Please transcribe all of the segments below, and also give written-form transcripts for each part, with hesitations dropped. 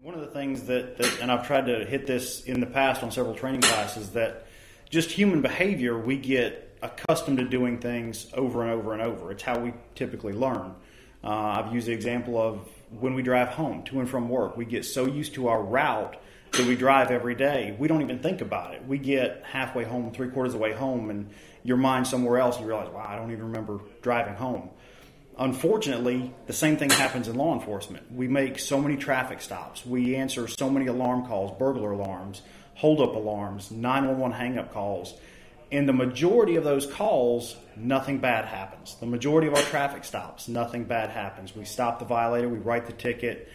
One of the things that, and I've tried to hit this in the past on several training classes, that just human behavior, we get accustomed to doing things over and over and over. It's how we typically learn. I've used the example of when we drive home to and from work. We get so used to our route that we drive every day, we don't even think about it. We get halfway home, 3/4 of the way home, and your mind's somewhere else, and you realize, wow, I don't even remember driving home. Unfortunately, the same thing happens in law enforcement. We make so many traffic stops. We answer so many alarm calls, burglar alarms, holdup alarms, 911 hang-up calls. In the majority of those calls, nothing bad happens. The majority of our traffic stops, nothing bad happens. We stop the violator, we write the ticket,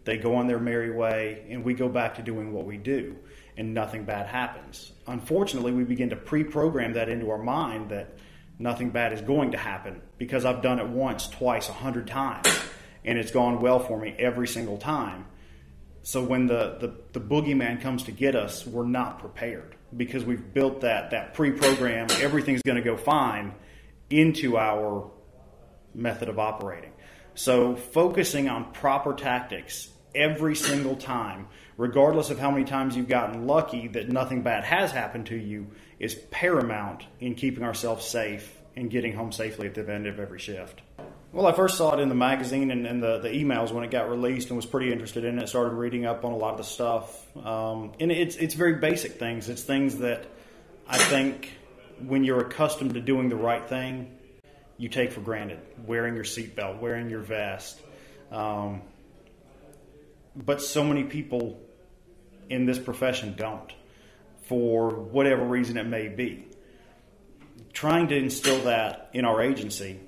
they go on their merry way, and we go back to doing what we do, and nothing bad happens. Unfortunately, we begin to pre-program that into our mind that nothing bad is going to happen because I've done it once, twice, 100 times, and it's gone well for me every single time. So when the boogeyman comes to get us, we're not prepared because we've built that pre-program, everything's going to go fine, into our method of operating. So focusing on proper tactics every single time, regardless of how many times you've gotten lucky that nothing bad has happened to you, is paramount in keeping ourselves safe and getting home safely at the end of every shift. Well, I first saw it in the magazine and the emails when it got released and was pretty interested in it. Started reading up on a lot of the stuff. And it's very basic things. It's things that I think when you're accustomed to doing the right thing, you take for granted. Wearing your seatbelt, wearing your vest. But so many people in this profession don't, for whatever reason it may be. Trying to instill that in our agency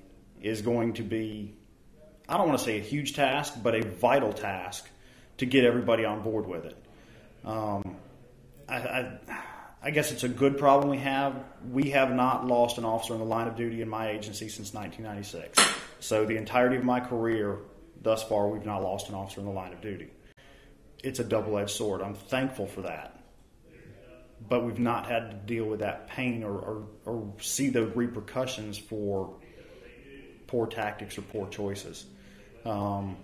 is going to be, I don't want to say a huge task, but a vital task to get everybody on board with it. I guess it's a good problem we have. We have not lost an officer in the line of duty in my agency since 1996. So the entirety of my career thus far, we've not lost an officer in the line of duty. It's a double-edged sword. I'm thankful for that. But we've not had to deal with that pain or see the repercussions for poor tactics or poor choices. The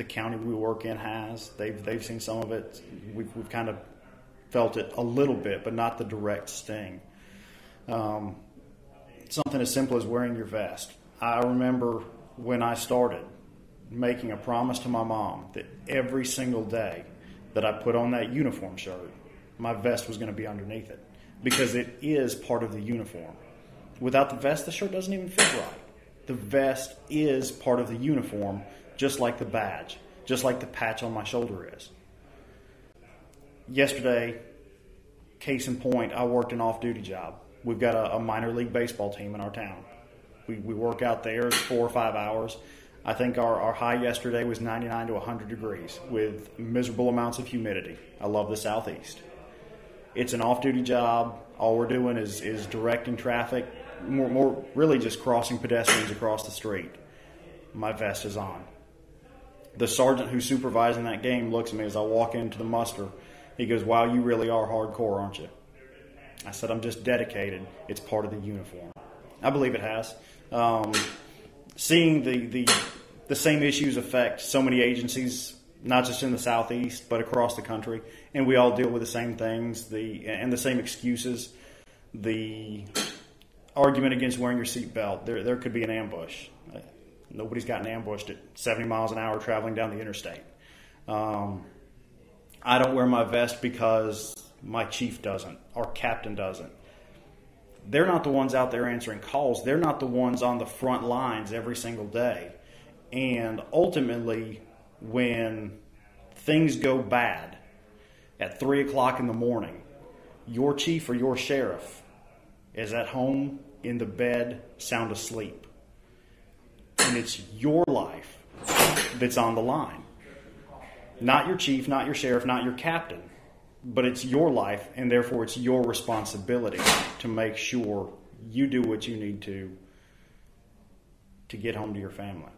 county we work in has. They've seen some of it. We've kind of felt it a little bit, but not the direct sting. Something as simple as wearing your vest. I remember when I started making a promise to my mom that every single day that I put on that uniform shirt, my vest was going to be underneath it because it is part of the uniform. Without the vest, the shirt doesn't even fit right. The vest is part of the uniform, just like the badge, just like the patch on my shoulder is. Yesterday, case in point, I worked an off-duty job. We've got a minor league baseball team in our town. We work out there 4 or 5 hours. I think our high yesterday was 99 to 100 degrees with miserable amounts of humidity. I love the Southeast. It's an off-duty job. All we're doing is directing traffic, more really just crossing pedestrians across the street. My vest is on. The sergeant who's supervising that game looks at me as I walk into the muster. He goes, "Wow, you really are hardcore, aren't you?" I said, "I'm just dedicated. It's part of the uniform." I believe it has. Seeing the same issues affect so many agencies, not just in the Southeast, but across the country, and we all deal with the same things, and the same excuses. The argument against wearing your seatbelt, there could be an ambush. Nobody's gotten ambushed at 70 miles an hour traveling down the interstate. I don't wear my vest because my chief doesn't, our captain doesn't. They're not the ones out there answering calls. They're not the ones on the front lines every single day. And ultimately, when things go bad at 3 o'clock in the morning, your chief or your sheriff is at home in the bed, sound asleep. And it's your life that's on the line. Not your chief, not your sheriff, not your captain. But it's your life, and therefore it's your responsibility to make sure you do what you need to get home to your family.